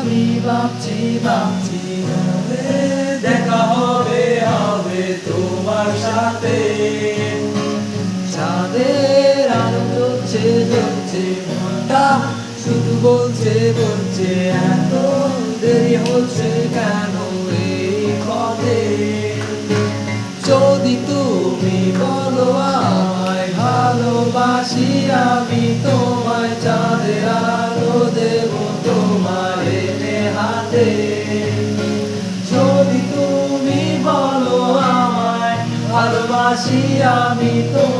আমি ভাবছি ভাবছি হবে দেখা হবে হবে তোমার সাথে। চাঁদের আলো জ্বলছে জ্বলছে, মনটা শুধু বলছে বলছে এত দেরি হচ্ছে কেন এই পথে। যদি তুমি বলো আমায় ভালোবাসি, আমি তোমায় চাঁদের আলো দেব তোমার এনে হাতে। যদি তুমি বলো আমায় ভালোবাসি, আমি তোমায়